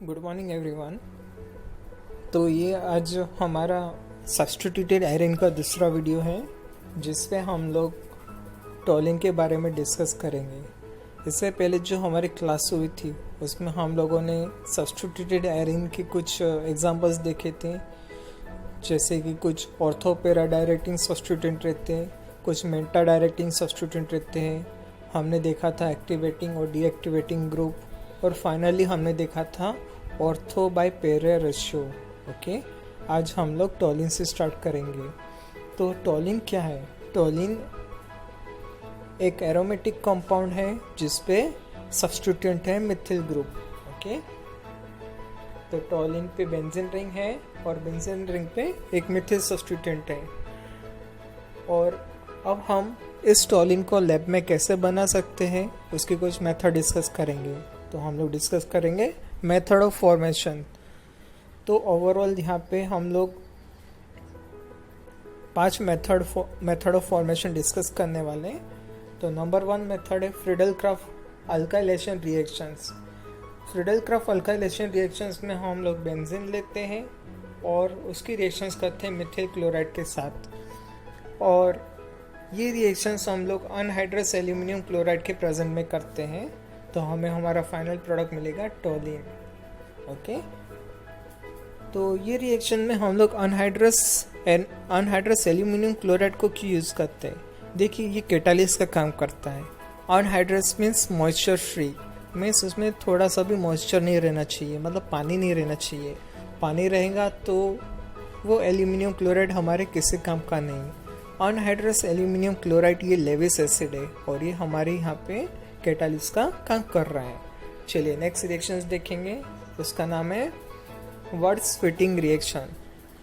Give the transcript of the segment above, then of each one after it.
Good morning everyone. तो ये आज हमारा सब्स्टिट्यूटेड आयरन का दूसरा वीडियो है जिसपे हम लोग टॉलिंग के बारे में डिस्कस करेंगे। इससे पहले जो हमारी क्लास हुई थी उसमें हम लोगों ने सब्स्टिट्यूटेड आयरन के कुछ एग्जांपल्स देखे थे, जैसे कि कुछ ऑर्थो पैरा डायरेक्टिंग सब्स्टिट्यूटेंट रहते हैं, कुछ मेंटा डायरेक्टिंग सब्स्टिट्यूटेंट रहते हैं। हमने देखा था एक्टिवेटिंग और डीएक्टिवेटिंग ग्रुप, और फाइनली हमने देखा था ortho by para ratio. Okay, आज हम लोग टॉलिन से स्टार्ट करेंगे। तो टॉलिन क्या है? टॉलिन एक एरोमेटिक कंपाउंड है जिसपे सब्स्टिट्यूएंट है मिथिल ग्रुप। ओके, तो टॉलिन पे बेंजीन रिंग है और बेंजीन रिंग पे एक मिथिल सब्स्टिट्यूएंट है। और अब हम इस टॉलिन को लैब में कैसे बना सकते हैं उसकी कुछ मेथड डिस्कस करेंगे। तो हम लोग डिस्कस करेंगे मेथड ऑफ फॉर्मेशन। तो ओवरऑल यहाँ पे हम लोग 5 मेथड ऑफ फॉर्मेशन डिस्कस करने वाले हैं। तो नंबर 1 मेथड है Friedel-Crafts alkylation reactions. Friedel-Crafts alkylation reactions में हम लोग बेंजीन लेते हैं और उसकी रिएक्शंस करते हैं मिथिल क्लोराइड के साथ, और ये रिएक्शंस हम लोग अनहाइड्रस एल्यूमिनियम क्लोराइड के प्रेजेंट में करते हैं। तो हमें हमारा फाइनल प्रोडक्ट मिलेगा टॉलिन। ओके, तो ये रिएक्शन में हम लोग अनहाइड्रस एल्यूमिनियम क्लोराइड को क्यों यूज़ करते हैं? देखिए, ये कैटालिस्ट का काम करता है। Anhydrous means moisture free, means उसमें थोड़ा सा भी मॉइस्चर नहीं रहना चाहिए, मतलब पानी नहीं रहना चाहिए। पानी रहेगा तो वो एल्यूमिनियम क्लोराइड हमारे किसी काम का नहीं। अनहाइड्रस एल्यूमिनियम क्लोराइड ये लेविस एसिड है और ये हमारे यहाँ पे कैटालिस्ट का काम कर रहा है। चलिए नेक्स्ट रिएक्शंस देखेंगे। उसका नाम है वर्ड्स फिटिंग रिएक्शन।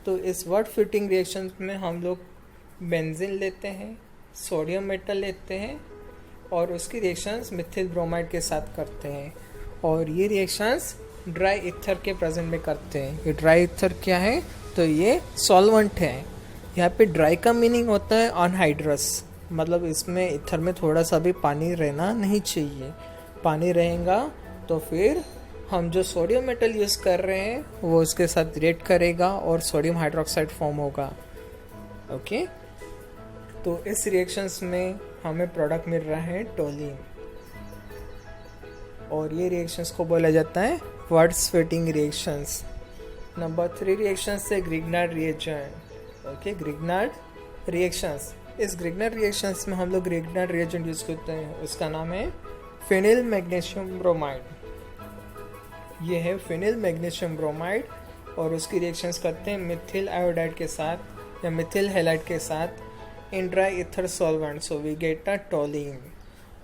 तो इस वर्ड फिटिंग रिएक्शन में हम लोग बेंजीन लेते हैं, सोडियम मेटल लेते हैं और उसकी रिएक्शंस मिथिल ब्रोमाइड के साथ करते हैं, और ये रिएक्शंस ड्राई ईथर के प्रेजेंट में करते हैं। ये ड्राई ईथर क्या है? तो ये सॉल्वेंट है। यहाँ पे ड्राई का मीनिंग होता है अनहाइड्रस, मतलब इसमें ईथर में थोड़ा सा भी पानी रहना नहीं चाहिए। पानी रहेगा तो फिर हम जो सोडियम मेटल यूज़ कर रहे हैं वो उसके साथ रिएक्ट करेगा और सोडियम हाइड्रोक्साइड फॉर्म होगा। ओके, तो इस रिएक्शंस में हमें प्रोडक्ट मिल रहा है टॉलिन, और ये रिएक्शंस को बोला जाता है Wurtz Fittig reactions. Number 3 reactions है Grignard reagent. Okay, Grignard reactions. इस ग्रिग्नार्ड रिएक्शंस में हम लोग ग्रिग्नार्ड रिएजेंट यूज़ करते हैं, उसका नाम है फिनिल मैग्नीशियम ब्रोमाइड। ये है फिनिल मैग्नीशियम ब्रोमाइड, और उसकी रिएक्शंस करते हैं मिथिल आयोडाइड के साथ या मिथिल हैलाइड के साथ in dry ether solvent, so we get a toluene.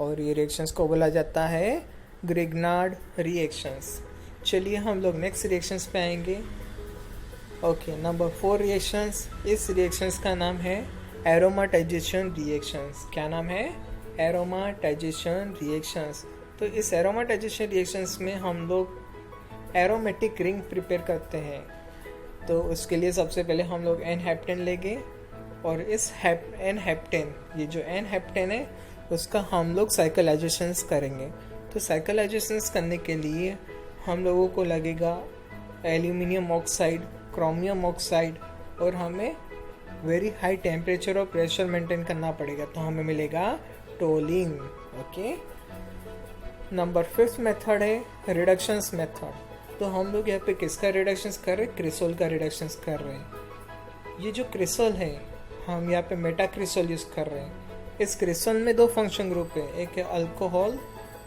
और ये रिएक्शंस को बोला जाता है ग्रिग्नार्ड रिएक्शंस। चलिए हम लोग नेक्स्ट रिएक्शंस पे आएंगे। Okay, number 4 reactions. इस रिएक्शंस का नाम है एरोमाटाइजेशन रिएक्शंस। क्या नाम है? एरोमाटाइजेशन रिएक्शंस। तो इस एरोमाटाइजेशन रिएक्शंस में हम लोग एरोमेटिक रिंग प्रिपेयर करते हैं। तो उसके लिए सबसे पहले हम लोग एन हेप्टेन लेंगे, और इस एन हेप्टेन, ये जो एन हेप्टेन है उसका हम लोग साइक्लाइजेशंस करेंगे। तो साइक्लाइजेशंस करने के लिए हम लोगों को लगेगा एल्यूमिनियम ऑक्साइड, क्रोमियम ऑक्साइड, और हमें वेरी हाई टेम्परेचर और प्रेशर मेंटेन करना पड़ेगा, तो हमें मिलेगा टॉलिन। ओके, नंबर 5 मेथड है रिडक्शंस मेथड। तो हम लोग यहाँ पे किसका रिडक्शंस कर रहे हैं? क्रिसोल का रिडक्शंस कर रहे हैं। ये जो क्रिसोल है हम यहाँ पे मेटा क्रिसोल यूज़ कर रहे हैं। इस क्रिसोल में 2 फंक्शन ग्रुप है, एक है अल्कोहल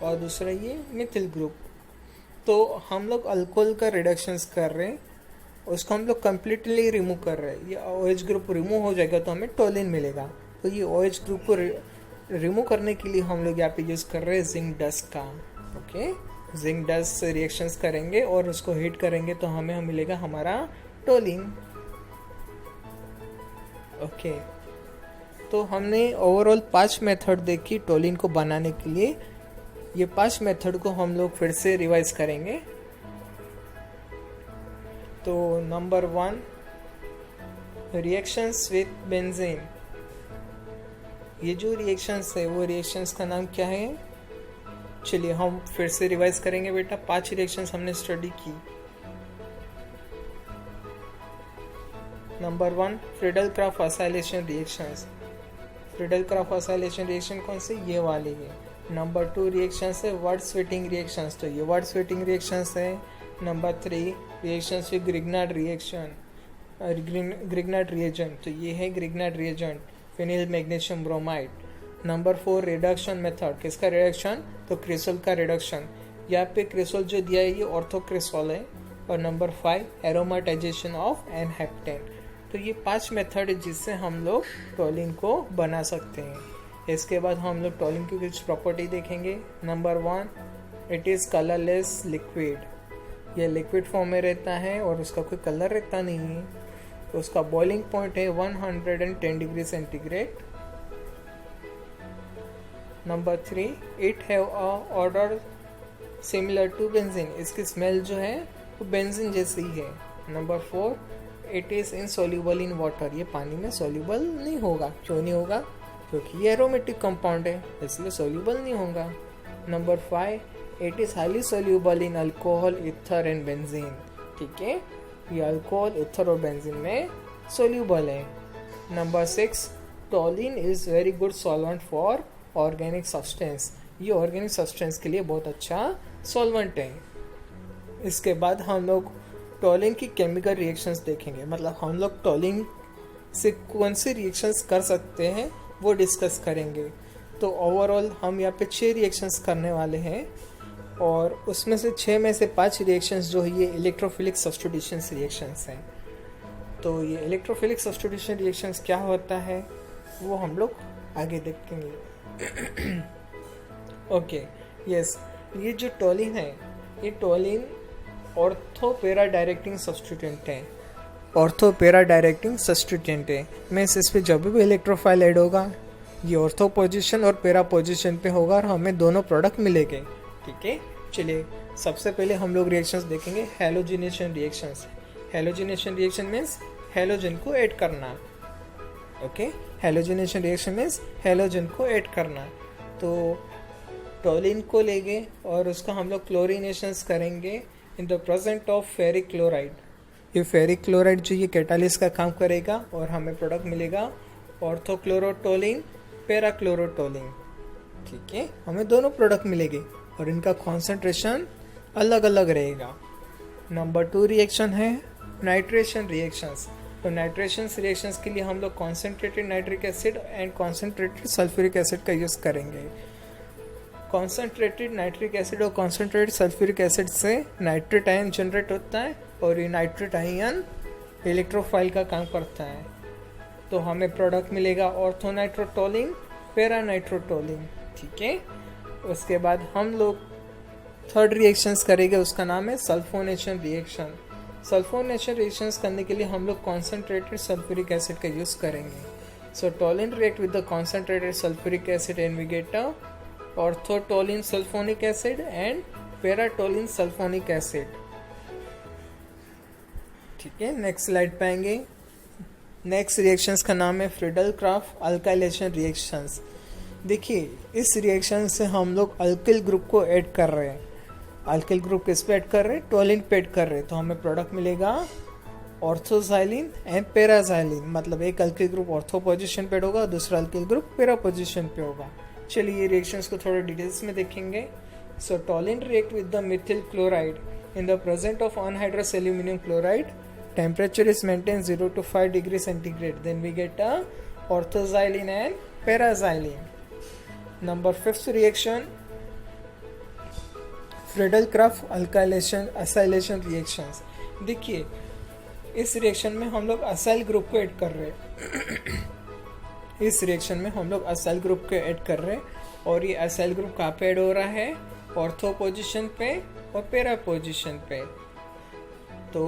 और दूसरा ये मिथिल ग्रुप। तो हम लोग अल्कोहल का रिडक्शंस कर रहे हैं, उसको हम लोग कम्प्लीटली रिमूव कर रहे हैं। ये OH ग्रुप रिमूव हो जाएगा तो हमें टॉलिन मिलेगा। तो ये OH ग्रुप को रिमूव करने के लिए हम लोग यहाँ पे यूज़ कर रहे हैं जिंक डस्ट का। ओके, जिंक डस्ट से रिएक्शंस करेंगे और उसको हीट करेंगे तो हमें मिलेगा हमारा टॉलिन। ओके, तो हमने ओवरऑल 5 मेथड देखी टॉलिन को बनाने के लिए। ये 5 मेथड को हम लोग फिर से रिवाइज करेंगे। तो नंबर 1 रिएक्शंस विथ बेंजीन। ये जो रिएक्शंस है वो रिएक्शंस का नाम क्या है? चलिए हम फिर से रिवाइज करेंगे बेटा। 5 रिएक्शंस हमने स्टडी की। Number 1 Friedel Craft acylation reactions. Friedel Craft acylation reaction कौन सी? ये वाली है। नंबर 2 रिएक्शंस है वर्ड स्वेटिंग रिएक्शंस, तो ये वर्ड स्वेटिंग रिएक्शंस है। Number 3 reactions with Grignard reaction, Grignard reagent, तो ये है Grignard reagent, phenyl magnesium bromide. Number 4 reduction method, किसका रिडक्शन? तो क्रिसोल का रिडक्शन। यहाँ पे क्रिसोल जो दिया है ये ऑर्थोक्रिसोल है। और नंबर 5 एरोमाटाइजेशन ऑफ एनहेप्टेन। तो ये 5 मेथड है जिससे हम लोग टोलिन को बना सकते हैं। इसके बाद हम लोग टोलिन की कुछ प्रॉपर्टी देखेंगे। Number 1 it is colourless liquid. ये लिक्विड फॉर्म में रहता है और उसका कोई कलर रहता नहीं है। तो उसका बॉइलिंग पॉइंट है 110 degree centigrade. Number 3 it have a odour similar to benzene, इसकी स्मेल जो है वो बेंजीन जैसी ही है। Number 4 it is insoluble in water, ये पानी में सॉल्यूबल नहीं होगा। क्यों नहीं होगा? क्योंकि ये एरोमेटिक कंपाउंड है, इसलिए सॉल्यूबल नहीं होगा। Number 5 it is highly soluble in alcohol, ether and benzene. ठीक है, ये अल्कोहल, ईथर और बेंजीन में सॉल्यूबल है। Number 6 toluene is very good solvent for organic substance, ये ऑर्गेनिक सब्सटेंस के लिए बहुत अच्छा सॉल्वेंट है। इसके बाद हम लोग टोलिन की केमिकल रिएक्शंस देखेंगे, मतलब हम लोग टोलिन से कौन सी रिएक्शंस कर सकते हैं वो डिस्कस करेंगे। तो ओवरऑल हम यहाँ पे 6 रिएक्शंस करने वाले हैं और उसमें से 6 में से 5 रिएक्शंस जो है ये इलेक्ट्रोफिलिक सब्स्टिट्यूशन रिएक्शंस हैं। तो ये इलेक्ट्रोफिलिक सब्स्टिट्यूशन रिएक्शंस क्या होता है वो हम लोग आगे देखेंगे। ओके, यस, ये जो टोलिन है ये टोलिन ऑर्थो-पैरा डायरेक्टिंग सब्स्टिट्यूएंट है। ऑर्थो-पैरा डायरेक्टिंग सब्स्टिट्यूएंट है, मीन्स इस पर जब भी इलेक्ट्रोफाइल ऐड होगा ये ऑर्थो पोजीशन और पैरा पोजीशन पे होगा और हमें दोनों प्रोडक्ट मिलेंगे। ठीक है, चलिए सबसे पहले हम लोग रिएक्शंस देखेंगे halogenation reactions. Halogenation reaction means halogen को ऐड करना। Okay, halogenation reaction means halogen को ऐड करना। तो टोलिन को लेंगे और उसका हम लोग क्लोरीनेशंस करेंगे इन the present of ferric chloride. ये फेरिक क्लोराइड जो ये कैटालिस्ट का काम करेगा और हमें प्रोडक्ट मिलेगा ऑर्थोक्लोरोटोलिन, पैराक्लोरोटोलिन। ठीक है, हमें दोनों प्रोडक्ट मिलेंगे और इनका कॉन्सेंट्रेशन अलग अलग रहेगा। नंबर 2 रिएक्शन है नाइट्रेशन रिएक्शंस। तो नाइट्रेशन रिएक्शंस के लिए हम लोग concentrated nitric acid and concentrated sulphuric acid का यूज़ करेंगे। कॉन्सेंट्रेटेड नाइट्रिक एसिड और कॉन्सेंट्रेटेड सल्फ्यूरिक एसिड से नाइट्रेट आयन जनरेट होता है और ये नाइट्रेट आयन इलेक्ट्रोफाइल का काम करता है। तो हमें प्रोडक्ट मिलेगा ऑर्थोनाइट्रोटोलिन, पैरानाइट्रोटोलिन। ठीक है, उसके बाद हम लोग 3rd रिएक्शंस करेंगे, उसका नाम है सल्फोनेशन रिएक्शन। सल्फोनेशन रिएक्शंस करने के लिए हम लोग कॉन्सेंट्रेटेड सल्फ्यूरिक एसिड का यूज़ करेंगे। So toluene react with the concentrated sulphuric acid and we get a orthotoluene sulphonic acid and paratoluene sulphonic acid. ठीक है, नेक्स्ट स्लाइड पे आएंगे। नेक्स्ट रिएक्शंस का नाम है फ्रीडल-क्राफ्ट अल्काइलेशन रिएक्शंस। देखिए, इस रिएक्शन से हम लोग अल्किल ग्रुप को ऐड कर रहे हैं। अल्किल ग्रुप किस पे ऐड कर रहे हैं? टोलिन पे ऐड कर रहे हैं। तो हमें प्रोडक्ट मिलेगा ऑर्थोजाइलिन एंड पैराजाइलिन, मतलब एक अल्किल ग्रुप ऑर्थो पोजीशन पे ऐड होगा, दूसरा अल्किल ग्रुप पैरा पोजीशन पे होगा। चलिए ये रिएक्शंस को थोड़ा डिटेल्स में देखेंगे। So toluene react with the methyl chloride in the present of anhydrous aluminium chloride. Temperature is maintained 0 to 5 degrees centigrade. Then we get a orthoxylene and paraxylene. Number 5th reaction, Friedel Craft acylation reactions. देखिए, इस reaction में हम लोग acyl group को add कर रहे हैं। इस रिएक्शन में हम लोग असाइल ग्रुप को ऐड कर रहे हैं और ये असाइल ग्रुप कहाँ पे ऐड हो रहा है? ऑर्थो पोजीशन पे और पैरा पोजीशन पे। तो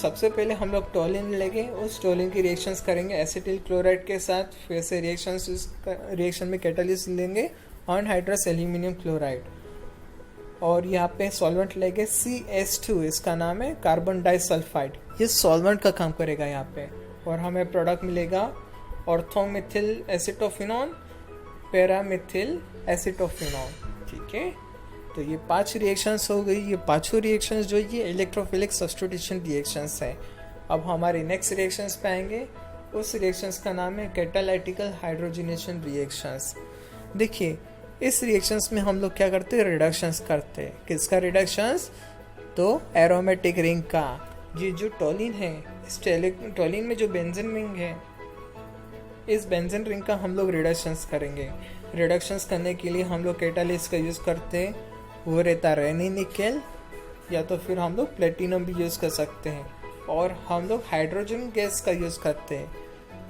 सबसे पहले हम लोग टोलिन लेंगे, उस टोलिन की रिएक्शंस करेंगे एसिटिल क्लोराइड के साथ। फिर से रिएक्शन में कैटालिस्ट लेंगे अनहाइड्रस एल्यूमिनियम क्लोराइड और यहाँ पे सॉल्वेंट लेंगे CS2, इसका नाम है कार्बन डाइसल्फाइड। ये सॉल्वेंट का काम करेगा यहाँ पे और हमें प्रोडक्ट मिलेगा ऑर्थोमिथिल एसिटोफिनॉन, पैरामिथिल एसिटोफिनॉन। ठीक है, तो ये 5 रिएक्शंस हो गई। ये पांचों रिएक्शंस जो ये इलेक्ट्रोफिलिक सब्स्टिट्यूशन रिएक्शंस है। अब हमारे नेक्स्ट रिएक्शंस पे आएंगे। उस रिएक्शंस का नाम है कैटालाइटिकल हाइड्रोजनेशन रिएक्शंस। देखिए, इस रिएक्शंस में हम लोग क्या करते हैं, रिडक्शंस करते हैं। किसका रिडक्शंस, तो एरोमेटिक रिंग का। ये जो टोलिन है, इस टोलिन में जो बेंजीन रिंग है, इस बेंजीन रिंग का हम लोग रिडक्शंस करेंगे। रिडक्शंस करने के लिए हम लोग कैटालिस्ट का यूज़ करते हैं। वो रहता रेनी निकेल, या तो फिर हम लोग प्लेटिनम भी यूज़ कर सकते हैं, और हम लोग हाइड्रोजन गैस का यूज़ करते हैं।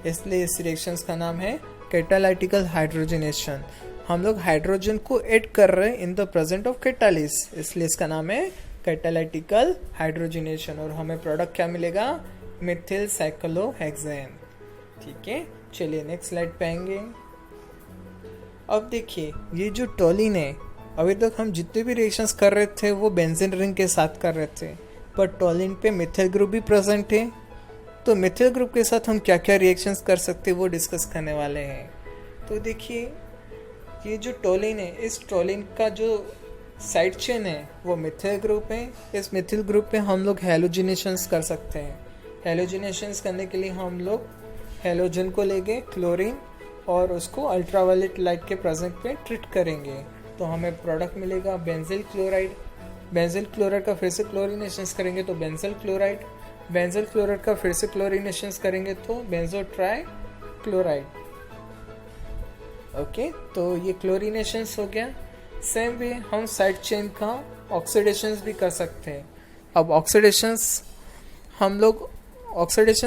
इसलिए इस रिएक्शंस का नाम है कैटालाइटिकल हाइड्रोजनेशन। हम लोग हाइड्रोजन को ऐड कर रहे हैं इन द प्रेजेंट ऑफ कैटालिस्ट, इसलिए इसका नाम है कैटालाइटिकल हाइड्रोजनेशन। और हमें प्रोडक्ट क्या मिलेगा, मिथिल साइक्लोहेक्सेन। ठीक है, चलिए नेक्स्ट स्लाइड पे आएंगे। अब देखिए, ये जो टोलिन है, अभी तक हम जितने भी रिएक्शंस कर रहे थे वो बेंजीन रिंग के साथ कर रहे थे, पर टोलिन पे मिथिल ग्रुप भी प्रेजेंट है। तो मिथिल ग्रुप के साथ हम क्या क्या रिएक्शंस कर सकते हैं वो डिस्कस करने वाले हैं। तो देखिए, ये जो टोलिन है, इस टोलिन का जो साइड चेन है वो मिथिल ग्रुप है। इस मिथिल ग्रुप पे हम लोग हैलोजिनेशंस कर सकते हैं। हैलोजिनेशंस करने के लिए हम लोग हैलोजन को लेंगे, क्लोरीन, और उसको अल्ट्रावायलेट लाइट के प्रेजेंट पे ट्रीट करेंगे, तो हमें प्रोडक्ट मिलेगा बेंजिल क्लोराइड। बेंजिल क्लोराइड का फिर से क्लोरीनेशंस करेंगे तो बेंजिल क्लोराइड। बेंजिल क्लोराइड का फिर से क्लोरीनेशंस करेंगे तो बेंजो ट्राई क्लोराइड। ओके, तो ये क्लोरीनेशंस हो गया। सेम वे हम साइड चेन का ऑक्सीडेशंस भी कर सकते हैं। अब ऑक्सीडेशंस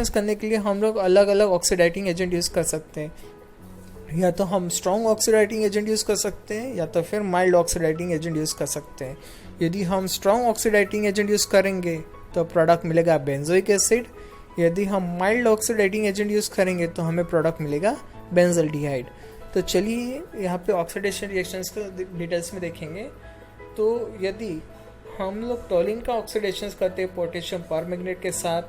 करने के लिए हम लोग अलग अलग ऑक्सीडाइटिंग एजेंट यूज़ कर सकते हैं। या तो हम स्ट्रॉन्ग ऑक्सीडाइटिंग एजेंट यूज़ कर सकते हैं, या तो फिर माइल्ड ऑक्सीडाइटिंग एजेंट यूज़ कर सकते हैं। यदि हम स्ट्रॉन्ग ऑक्सीडाइटिंग एजेंट यूज़ करेंगे तो प्रोडक्ट मिलेगा बेंजोइक एसिड। यदि हम माइल्ड ऑक्सीडाइटिंग एजेंट यूज़ करेंगे तो हमें प्रोडक्ट मिलेगा बेंजल्डिहाइड। तो चलिए यहाँ पे ऑक्सीडेशन रिएक्शंस को डिटेल्स में देखेंगे। तो यदि हम लोग टोलिन का ऑक्सीडेशन करते हैं पोटेशियम परमैंगनेट के साथ,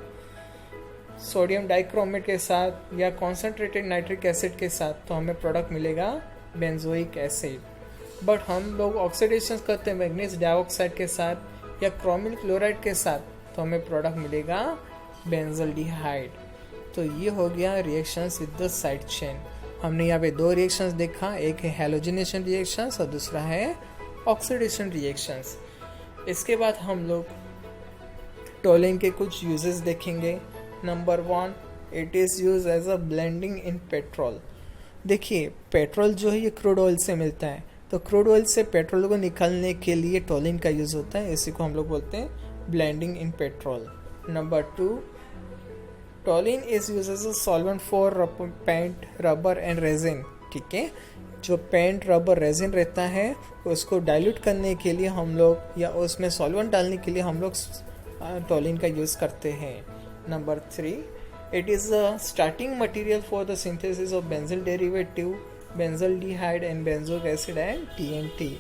सोडियम डाइक्रोमेट के साथ, या कॉन्सेंट्रेटेड नाइट्रिक एसिड के साथ, तो हमें प्रोडक्ट मिलेगा बेंजोइक एसिड। बट हम लोग ऑक्सीडेशन करते हैं मैग्नीज डाइऑक्साइड के साथ या क्रोमिल क्लोराइड के साथ, तो हमें प्रोडक्ट मिलेगा बेंजल्डिहाइड। तो ये हो गया reactions with the side chain. हमने यहाँ पे 2 रिएक्शंस देखा, एक है हैलोजिनेशन रिएक्शंस और दूसरा है ऑक्सीडेशन रिएक्शंस। इसके बाद हम लोग टोलिन के कुछ यूजेस देखेंगे। Number 1, it is use as a blending in petrol. देखिए, पेट्रोल जो है ये क्रूड ऑयल से मिलता है, तो क्रूड ऑयल से पेट्रोल को निकालने के लिए टोलिन का यूज़ होता है। इसी को हम लोग बोलते हैं blending in petrol. Number 2, toluene is use as a solvent for paint, rubber and resin. ठीक है, जो पेंट, रबर, रेजिन रहता है उसको डाइल्यूट करने के लिए हम लोग, या उसमें सॉल्वेंट डालने के लिए हम लोग टोलिन का यूज़ करते हैं। Number 3, it is a starting material for the synthesis of benzyl derivative, benzaldehyde and benzoic acid and TNT।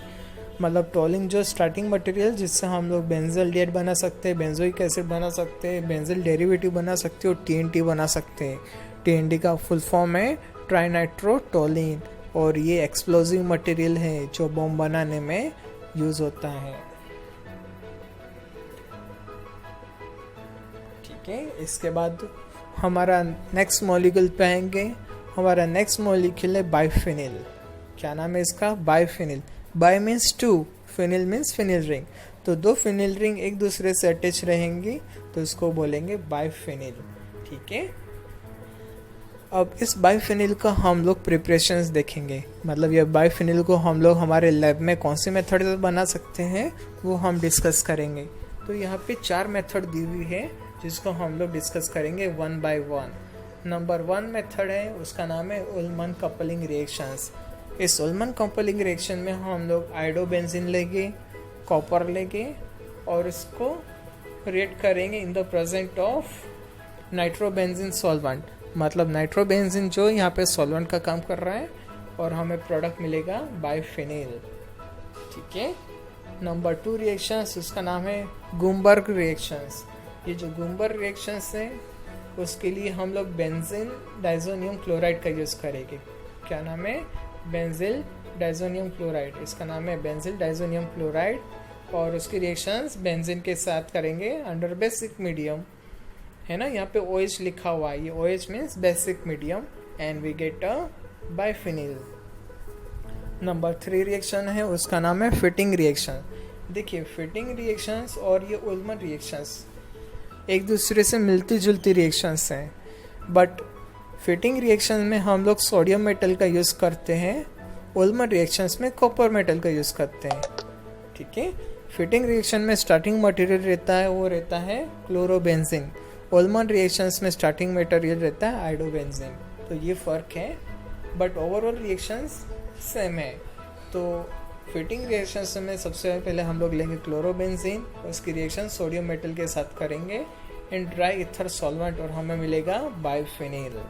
मतलब टोलिन जो स्टार्टिंग मटेरियल जिससे हम लोग बेंजल्डिहाइड बना सकते हैं, बेंजोइक एसिड बना सकते हैं, बेंजिल डेरिवेटिव बना सकते हैं और TNT बना सकते हैं। TNT का फुल फॉर्म है ट्राइनाइट्रोटोलिन, और ये एक्सप्लोजिव मटेरियल है जो बम बनाने में यूज़ होता है। इसके बाद हमारा नेक्स्ट मॉलिक्यूल पे आएंगे। हमारा नेक्स्ट मॉलिक्यूल है बाइफिनिल। क्या नाम है इसका, biphenyl. Bi means 2, phenyl means phenyl ring. तो 2 फिनिल रिंग एक दूसरे से अटैच रहेंगी तो इसको बोलेंगे बाइफिनिल। ठीक है, अब इस बाइफिनिल का हम लोग प्रिपरेशंस देखेंगे। मतलब ये बाइफिनिल को हम लोग हमारे लैब में कौन से मेथड से बना सकते हैं वो हम डिस्कस करेंगे। तो यहाँ पे 4 मेथड दी हुई है जिसको हम लोग डिस्कस करेंगे 1 by 1। नंबर 1 मेथड है, उसका नाम है उल्मन कपलिंग रिएक्शंस। इस उल्मन कपलिंग रिएक्शन में हम लोग आयोडोबेंजीन लेंगे, कॉपर लेंगे और इसको रिएक्ट करेंगे इन the present of nitrobenzene solvent. मतलब नाइट्रोबेंजीन जो यहाँ पे सॉल्वेंट का काम कर रहा है, और हमें प्रोडक्ट मिलेगा बाइफिनिल। ठीक है, नंबर 2 रिएक्शंस, उसका नाम है गुम्बर्ग रिएक्शंस। ये जो गुम्बर्ग रिएक्शंस हैं उसके लिए हम लोग बेंजीन डाइजोनियम क्लोराइड का यूज़ करेंगे। क्या नाम है, बेंजिल डाइजोनियम क्लोराइड, इसका नाम है बेंजिल डाइजोनियम क्लोराइड, और उसकी रिएक्शंस बेंजीन के साथ करेंगे अंडर बेसिक मीडियम, है ना, यहाँ पे OH लिखा हुआ है, ये OH means basic medium, and we get a biphenyl. Number 3 reaction है, उसका नाम है फिटिंग रिएक्शन। देखिए फिटिंग रिएक्शंस और ये उल्मन रिएक्शंस एक दूसरे से मिलती जुलती रिएक्शंस हैं, बट फिटिंग रिएक्शन में हम लोग सोडियम मेटल का यूज़ करते हैं, उल्मन रिएक्शंस में कॉपर मेटल का यूज़ करते हैं। ठीक है, फिटिंग रिएक्शन में स्टार्टिंग मटेरियल रहता है वो रहता है क्लोरोबेंजीन, उल्मन रिएक्शंस में स्टार्टिंग मटेरियल रहता है आयोडोबेंजीन। तो ये फ़र्क है, बट ओवरऑल रिएक्शंस सेम है। तो फिटिंग रिएक्शंस में सबसे पहले हम लोग लेंगे क्लोरोबेंजीन, उसकी रिएक्शन सोडियम मेटल के साथ करेंगे इन ड्राई ईथर सॉल्वेंट, और हमें मिलेगा बाइफिनिल।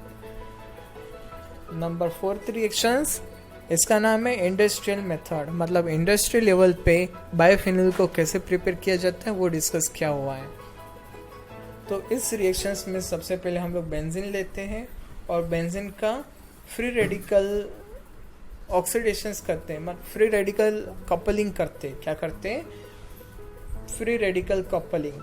नंबर 4 रिएक्शंस, इसका नाम है इंडस्ट्रियल मेथड, मतलब इंडस्ट्रियल लेवल पे बाइफिनिल को कैसे प्रिपेयर किया जाता है वो डिस्कस किया हुआ है। तो इस रिएक्शंस में सबसे पहले हम लोग बेंजीन लेते हैं और बेंजीन का फ्री रेडिकल ऑक्सीडेशंस करते हैं, मतलब फ्री रेडिकल कपलिंग करते हैं। क्या करते हैं? फ्री रेडिकल कपलिंग,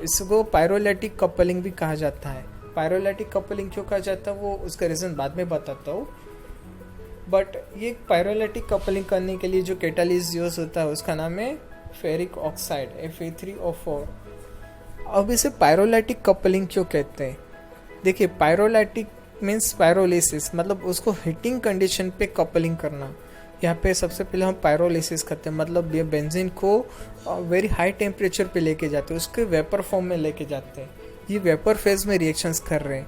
इसको पायरोलैटिक कपलिंग भी कहा जाता है। पायरोलैटिक कपलिंग क्यों कहा जाता है वो उसका रीज़न बाद में बताता हूँ, बट ये पायरोलैटिक कपलिंग करने के लिए जो कैटालिस्ट यूज होता है उसका नाम है फेरिक ऑक्साइड Fe3O4। अब इसे पायरोलैटिक कपलिंग क्यों कहते हैं? देखिए पायरोलैटिक मीन्स पायरोलिसिस, मतलब उसको हीटिंग कंडीशन पे कपलिंग करना। यहाँ पे सबसे पहले हम पायरोलिसिस करते हैं, मतलब ये बेंजीन को वेरी हाई टेम्परेचर पे लेके जाते हैं, उसके वेपर फॉर्म में लेके जाते हैं। ये वेपर फेज में रिएक्शंस कर रहे हैं,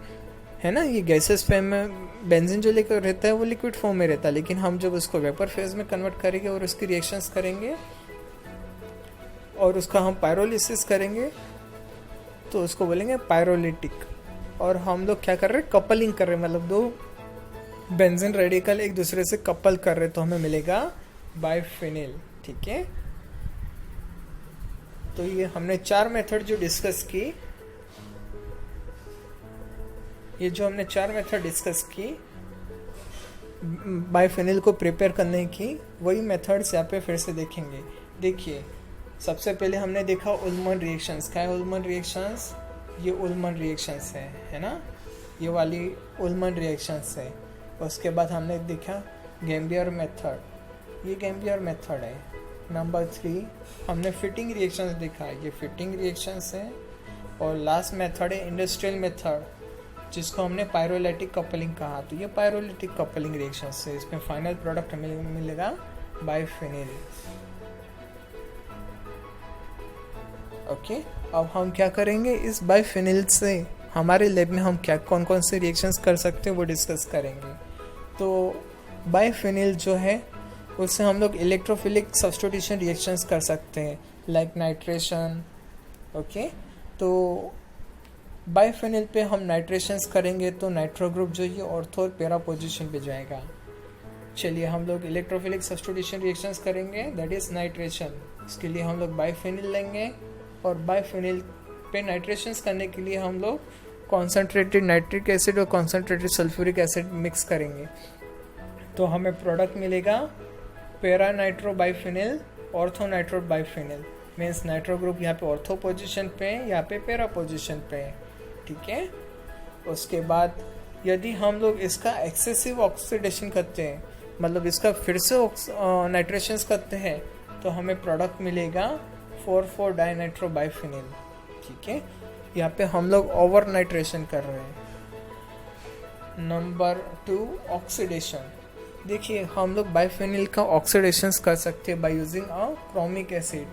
है ना। ये गैसेस फेज में बेंजीन जो लेकर रहता है वो लिक्विड फॉर्म में रहता है, लेकिन हम जब उसको वेपर फेज में कन्वर्ट करेंगे और उसकी रिएक्शंस करेंगे और उसका हम पायरोलिसिस करेंगे तो उसको बोलेंगे पायरोलिटिक। और हम लोग क्या कर रहे हैं? कपलिंग कर रहे हैं, मतलब दो बेंजीन रेडिकल एक दूसरे से कपल कर रहे, तो हमें मिलेगा बाइफिनिल। ठीक है, तो ये हमने 4 मेथड जो डिस्कस की, ये जो हमने 4 मेथड डिस्कस की बाइफिनिल को प्रिपेयर करने की, वही मेथड्स यहाँ पे फिर से देखेंगे। देखिए सबसे पहले हमने देखा उल्मन रिएक्शंस। क्या है उल्मन रिएक्शंस? ये उल्मन रिएक्शंस है ना, ये वाली उल्मन रिएक्शंस है। उसके बाद हमने देखा गैम्बियर मेथड, ये गैम्बियर मेथड है। नंबर 3 हमने फिटिंग रिएक्शंस देखा, ये फिटिंग रिएक्शंस है। और लास्ट मेथड है इंडस्ट्रियल मेथड, जिसको हमने पायरोलैटिक कपलिंग कहा। तो ये पायरोलैटिक कपलिंग रिएक्शंस है, इसमें फाइनल प्रोडक्ट मिलेगा बाइफिनिल। ओके, अब हम क्या करेंगे? इस बाइफिनिल से हमारे लैब में हम क्या कौन कौन से रिएक्शंस कर सकते हैं वो डिस्कस करेंगे। तो बाइफिनिल जो है उससे हम लोग इलेक्ट्रोफिलिक सब्स्टिट्यूशन रिएक्शंस कर सकते हैं, लाइक नाइट्रेशन। ओके, तो बाइफिनिल पे हम नाइट्रेशंस करेंगे तो नाइट्रो ग्रुप जो ये ऑर्थो और पैरा पोजीशन पे जाएगा। चलिए हम लोग इलेक्ट्रोफिलिक सब्स्टिट्यूशन रिएक्शंस करेंगे, दैट इज नाइट्रेशन। इसके लिए हम लोग बाइफिनिल लेंगे और बाइफिनिल पे नाइट्रेशंस करने के लिए हम लोग कॉन्सेंट्रेटेड नाइट्रिक एसिड और कॉन्सेंट्रेटेड सल्फ्यूरिक एसिड मिक्स करेंगे, तो हमें प्रोडक्ट मिलेगा para nitro biphenyl, ortho nitro biphenyl. Means nitro group यहाँ पे ऑर्थो पोजीशन पे है, यहाँ पे पैरा पोजीशन पे है। ठीक है, उसके बाद यदि हम लोग इसका एक्सेसिव ऑक्सीडेशन करते हैं, मतलब इसका फिर से नाइट्रेशंस करते हैं, तो हमें प्रोडक्ट मिलेगा 4,4 डाइनाइट्रो बाइफिनिल। ठीक है, यहाँ पे हम लोग ओवर नाइट्रेशन कर रहे हैं। Number 2 oxidation. देखिए हम लोग बाइफिनिल का ऑक्सीडेशन कर सकते हैं by using a chromic acid,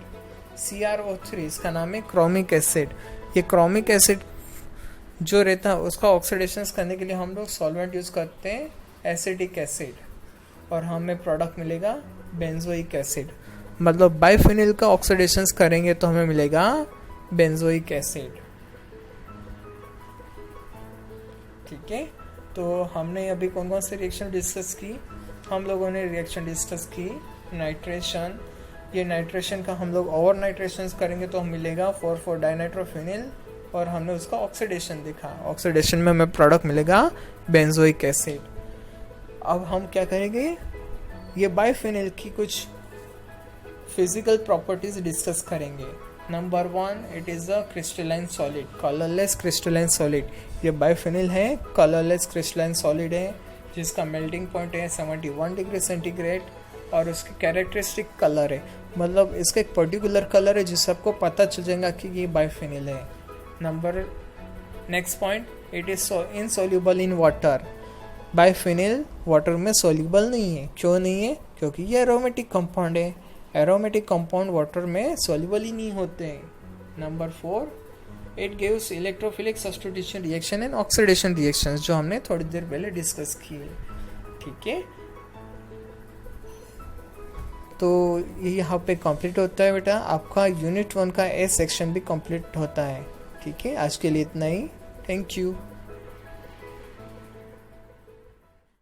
CrO3, इसका नाम है क्रोमिक एसिड। ये क्रोमिक एसिड जो रहता है उसका ऑक्सीडेशन करने के लिए हम लोग सॉल्वेंट यूज करते हैं एसिडिक एसिड, और हमें प्रोडक्ट मिलेगा बेंजोइक एसिड। मतलब बाइफिनिल का ऑक्सीडेशन करेंगे तो हमें मिलेगा बेंजोइक एसिड। ठीक है, तो हमने अभी कौन कौन से रिएक्शन डिस्कस की? हम लोगों ने रिएक्शन डिस्कस की नाइट्रेशन। ये नाइट्रेशन का हम लोग ओवर नाइट्रेशन करेंगे तो हम मिलेगा 4,4 डाइनाइट्रोफिनिल, और हमने उसका ऑक्सीडेशन देखा। ऑक्सीडेशन में हमें प्रोडक्ट मिलेगा बेंजोइक एसिड। अब हम क्या करेंगे? ये बाइफेनिल की कुछ फिजिकल प्रॉपर्टीज डिस्कस करेंगे। Number 1, it is a crystalline solid, colourless crystalline solid. ये बाइफेनिल है, कलरलेस क्रिस्टलाइन सॉलिड है, जिसका मेल्टिंग पॉइंट है 71 डिग्री सेंटीग्रेड और उसकी कैरेक्टरिस्टिक कलर है, मतलब इसका एक पर्टिकुलर कलर है जिससे आपको पता चल जाएगा कि ये बाइफेनिल है। Next point, it is insoluble in water. Biphenyl water में सॉल्युबल नहीं है। क्यों नहीं है? क्योंकि ये एरोमेटिक कंपाउंड है। एरोमेटिक कंपाउंड वाटर में सॉल्युबल ही नहीं होते हैं। Number 4, it gives electrophilic substitution reaction and oxidation reactions, जो हमने थोड़ी देर पहले डिस्कस किए। ठीक है, तो ये यहाँ पे कंप्लीट होता है बेटा। आपका यूनिट 1 का ए सेक्शन भी कंप्लीट होता है। ठीक है, आज के लिए इतना ही। Thank you.